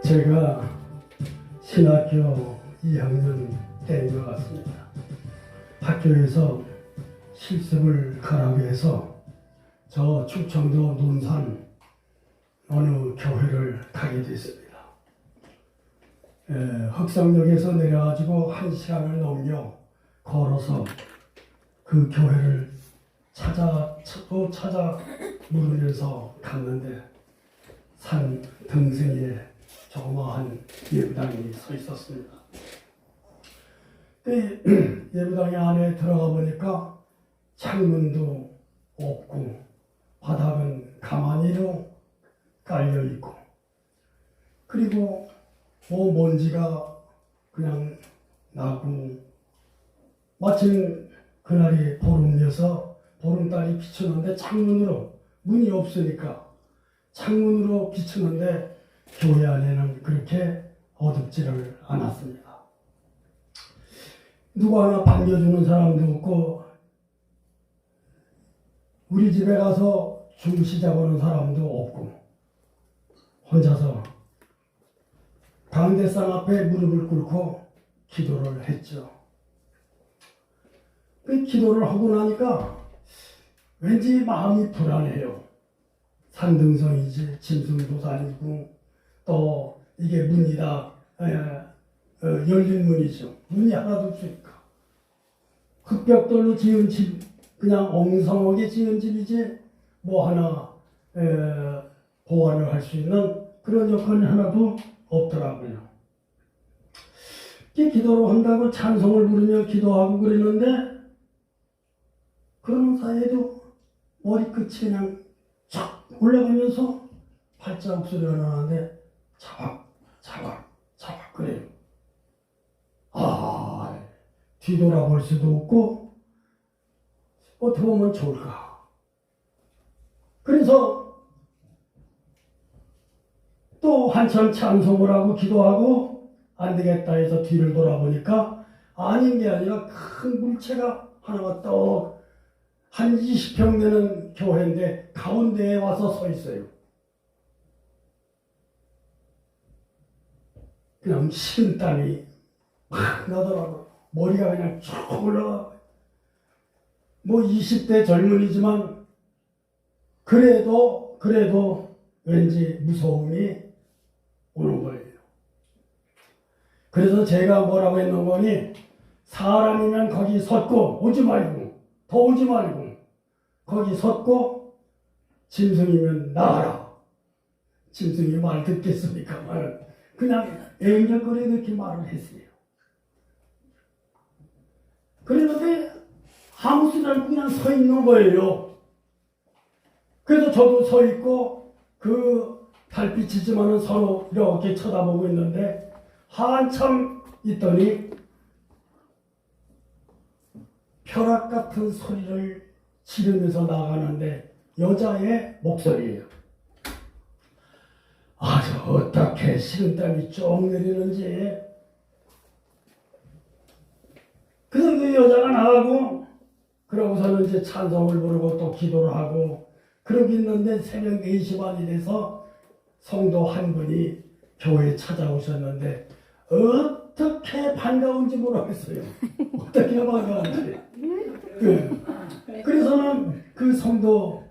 제가 신학교 2학년 때인 것 같습니다. 학교에서 실습을 가라고 해서 저 충청도 논산 어느 교회를 가게 됐습니다. 흑성역에서 내려가지고 1시간을 넘겨 걸어서 그 교회를 찾아 물으면서 갔는데 산 등승에 조그마한 예배당이 서 있었습니다. 예배당 안에 들어가 보니까 창문도 없고 바닥은 가만히로 깔려 있고 그리고 먼지가 그냥 나고 마침 그날이 보름이어서 보름달이 비추는데 창문으로 문이 없으니까 창문으로 비추는데 교회 안에는 그렇게 어둡지를 않았습니다. 누구 하나 반겨주는 사람도 없고 우리 집에 가서 중시자보는 사람도 없고 혼자서 강대상 앞에 무릎을 꿇고 기도를 했죠. 그 기도를 하고 나니까 왠지 마음이 불안해요. 산등성이지 짐승도 다니고 또 이게 문이다. 열린 문이죠. 문이 하나도 없으니까. 흙벽돌로 지은 집, 그냥 엉성하게 지은 집이지 뭐 하나 보완을 할 수 있는 그런 여건이 하나도 없더라고요. 기도를 한다고 찬송을 부르며 기도하고 그랬는데 그런 사이에도 머리끝이 그냥 쫙 올라가면서 발자국 소리가 나는데 자박 그래요. 뒤돌아볼 수도 없고 어떻게 보면 좋을까. 그래서 또 한참 찬송을 하고 기도하고 안 되겠다 해서 뒤를 돌아보니까 아닌 게 아니라 큰 물체가 하나가 떡 한 20평 되는 교회인데 가운데에 와서 서 있어요. 그냥 식은땀이 막 나더라고요. 머리가 그냥 쭉 올라가고 뭐 20대 젊은이지만 그래도 왠지 무서움이 오는 거예요. 그래서 제가 뭐라고 했는 거니 사람이면 거기 섰고 오지 말고 더 오지 말고 거기 섰고 짐승이면 나가라. 짐승이 말 듣겠습니까? 말을 그냥 앵적거리 이렇게 말을 했어요. 그랬는데 아무 소리 않고 그냥 서 있는 거예요. 그래서 저도 서 있고 그 달빛이지만은 서로 이렇게 쳐다보고 있는데 한참 있더니 벼락 같은 소리를 지르면서 나가는데 여자의 목소리예요. 저 어떻게 식은땀이 쭉 내리는지. 그래서 그 여자가 나가고 그러고서는 이제 찬송을 부르고 또 기도를 하고 그러고 있는데 새벽 4시 반이 돼서 성도 한 분이 교회에 찾아오셨는데 어떻게 반가운지 모르겠어요. 어떻게 반가운지. 그래서는 그 성도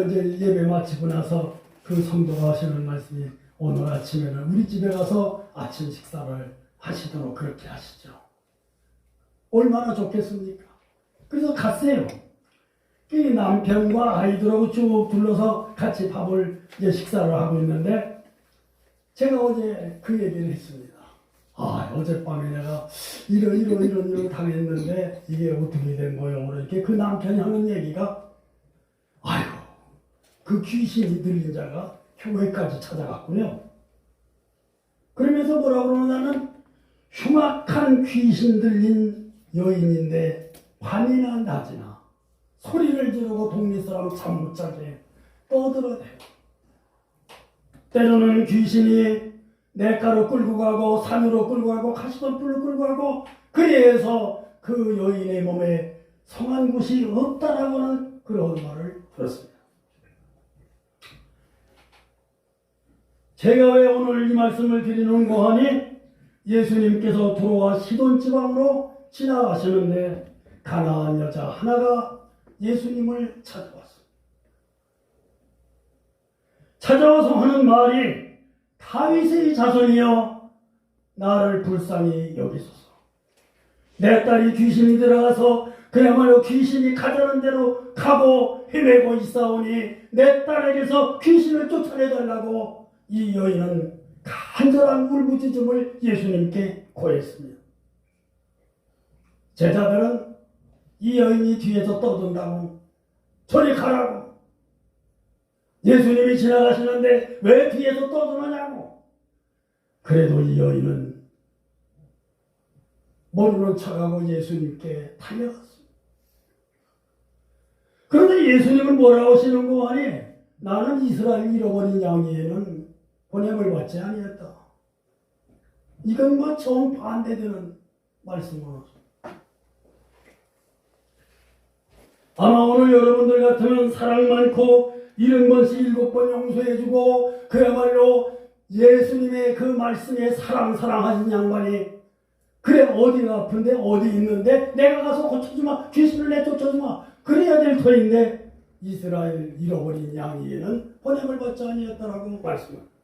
이제 예배 마치고 나서 그 성도가 하시는 말씀이 오늘 아침에는 우리 집에 가서 아침 식사를 하시도록 그렇게 하시죠. 얼마나 좋겠습니까? 그래서 갔어요. 그 남편과 아이들하고 쭉 둘러서 같이 밥을 이제 식사를 하고 있는데 제가 어제 그 얘기를 했습니다. 어젯밤에 내가 이런 당했는데 이게 어떻게 된 거예요? 이렇게 그 남편이 하는 얘기가 그 귀신이 들린 자가 교회까지 찾아갔군요. 그러면서 뭐라고 그러냐면 흉악한 귀신 들린 여인인데 밤이나 낮이나 소리를 지르고 동네 사람 잠 못 자게 떠들어대요. 때로는 귀신이 냇가로 끌고 가고 산으로 끌고 가고 가시덤불로 끌고 가고 그래서 그 여인의 몸에 성한 곳이 없다라고는 그런 말을 들었습니다. 제가 왜 오늘 이 말씀을 드리는고 하니 예수님께서 들어와 시돈 지방으로 지나가시는데 가나안 여자 하나가 예수님을 찾아왔습니다. 찾아와서 하는 말이 다윗의 자손이여 나를 불쌍히 여기소서. 내 딸이 귀신이 들어가서 그야말로 귀신이 가자는 대로 가고 헤매고 있사오니 내 딸에게서 귀신을 쫓아내달라고 이 여인은 간절한 울부짖음을 예수님께 고했습니다. 제자들은 이 여인이 뒤에서 떠든다고 저리 가라고, 예수님이 지나가시는데 왜 뒤에서 떠드느냐고. 그래도 이 여인은 모르는 척하고 예수님께 달려갔습니다. 그런데 예수님은 뭐라고 하시는고 하니 나는 이스라엘 잃어버린 양이에는 보냄을 받지 아니했다. 이것과 정반대되는 말씀으로 아마 오늘 여러분들 같으면 사랑 많고 70번씩 7번 용서해주고 그야말로 예수님의 그 말씀에 사랑하신 양반이 그래 어디가 아픈데 어디 있는데 내가 가서 고쳐주마, 귀신을 내쫓아주마, 그래야 될 터인데 이스라엘 잃어버린 양이에는 보냄을 받지 아니했다라고 말씀합니다.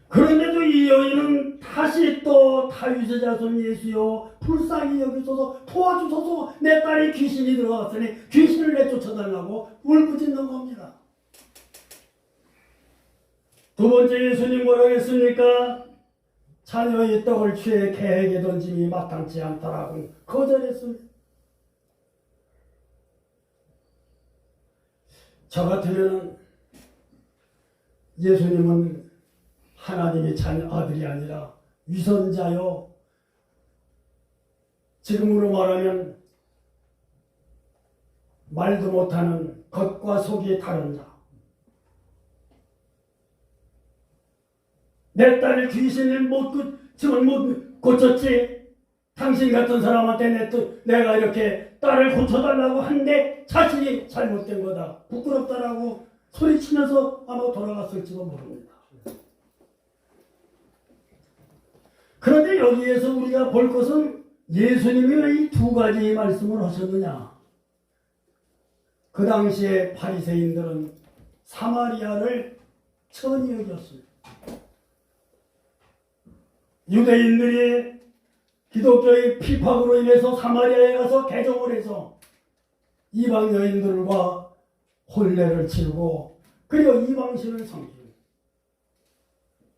그런데도 이 여인은 다시 또 다윗의 자손 예수여 불쌍히 여기소서 도와주소서, 내 딸이 귀신이 들어왔으니 귀신을 내쫓아달라고 울부짖는 겁니다. 두 번째 예수님 뭐라고 했습니까? 자녀의 떡을 취해 개에게 던짐이 마땅치 않다라고 거절했습니다. 저 같으면 예수님은 하나님의 자녀 아들이 아니라 위선자요, 지금으로 말하면 말도 못하는 겉과 속이 다른 자, 내 딸을 귀신을 지금 못 고쳤지, 당신 같은 사람한테 내가 이렇게 딸을 고쳐달라고 한데 자신이 잘못된 거다, 부끄럽다라고 소리치면서 아마 돌아갔을지도 모릅니다. 그런데 여기에서 우리가 볼 것은 예수님이 왜 이 두 가지 말씀을 하셨느냐. 그 당시에 바리새인들은 사마리아를 천히 여겼습니다. 유대인들이 기독교의 핍박으로 인해서 사마리아에 가서 개종을 해서 이방 여인들과 혼례를 치르고 그리고 이방신을 섬깁니다.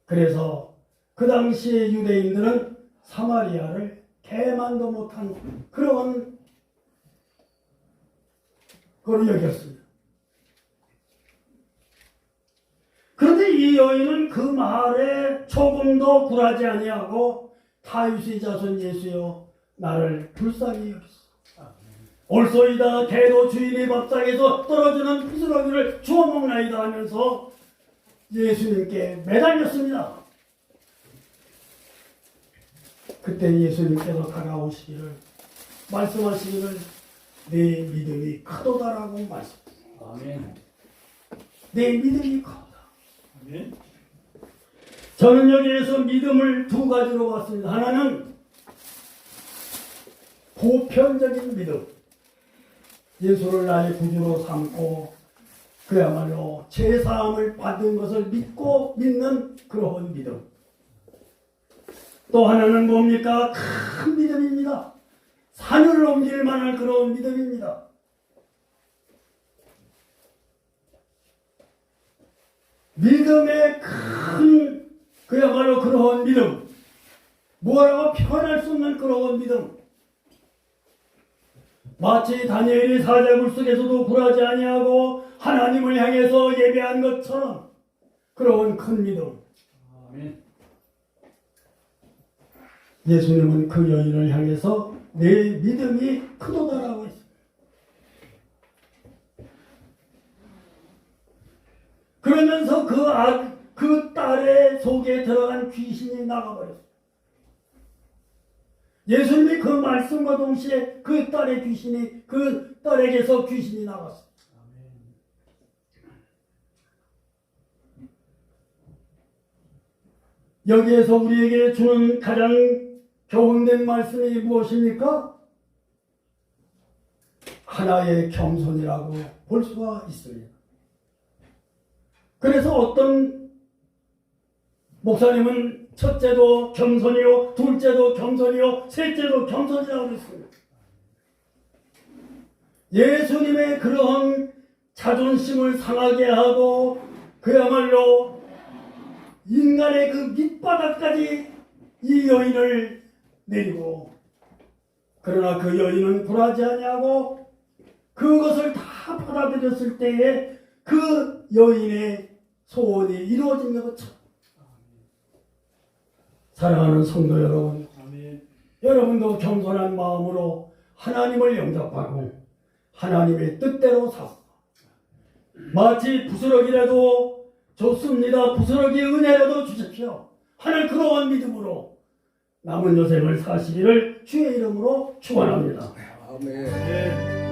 그래서 그 당시에 유대인들은 사마리아를 개만도 못한 그런 거로 여겼습니다. 그런데 이 여인은 그 말에 조금도 굴하지 아니하고 다윗의 자손 예수여 나를 불쌍히 여기소서. 올소이다 개도 주인의 밥상에서 떨어지는 부스러기를 주워 먹나이다 하면서 예수님께 매달렸습니다. 그때 예수님께서 다가오시기를 말씀하시기를 내 믿음이 크도다라고 말씀하셨습니다. 아멘. 내 믿음이 크도다. 아멘. 저는 여기에서 믿음을 두 가지로 봤습니다. 하나는 보편적인 믿음, 예수를 나의 구주로 삼고 그야말로 죄사함을 받은 것을 믿고 믿는 그러한 믿음. 또 하나는 뭡니까? 큰 믿음입니다. 산을 옮길 만한 그런 믿음입니다. 믿음의 큰 그야말로 그러한 믿음, 뭐라고 표현할 수 없는 그러한 믿음. 마치 다니엘이 사자굴 속에서도 굴하지 아니하고 하나님을 향해서 예배한 것처럼 그러한 큰 믿음. 아멘. 예수님은 그 여인을 향해서 내 믿음이 크도다라고 했습니다. 그러면서 그 딸의 속에 들어간 귀신이 나가버렸어요. 예수님이 그 말씀과 동시에 그 딸에게서 귀신이 나갔어요. 여기에서 우리에게 주는 가장 교훈된 말씀이 무엇입니까? 하나의 겸손이라고 볼 수가 있습니다. 그래서 어떤 목사님은 첫째도 겸손이요, 둘째도 겸손이요, 셋째도 겸손이라고 그랬습니다. 예수님의 그러한 자존심을 상하게 하고 그야말로 인간의 그 밑바닥까지 이 여인을 내리고, 그러나 그 여인은 굴하지 아니하고 그것을 다 받아들였을 때에 그 여인의 소원이 이루어진 것처럼. 사랑하는 성도 여러분, 아멘. 여러분도 겸손한 마음으로 하나님을 영접하고 하나님의 뜻대로 사서, 마치 부스러기라도 좋습니다, 부스러기 은혜라도 주십시오 하는 그러한 믿음으로 남은 여생을 사시기를 주의 이름으로 축원합니다. 아멘. 아멘.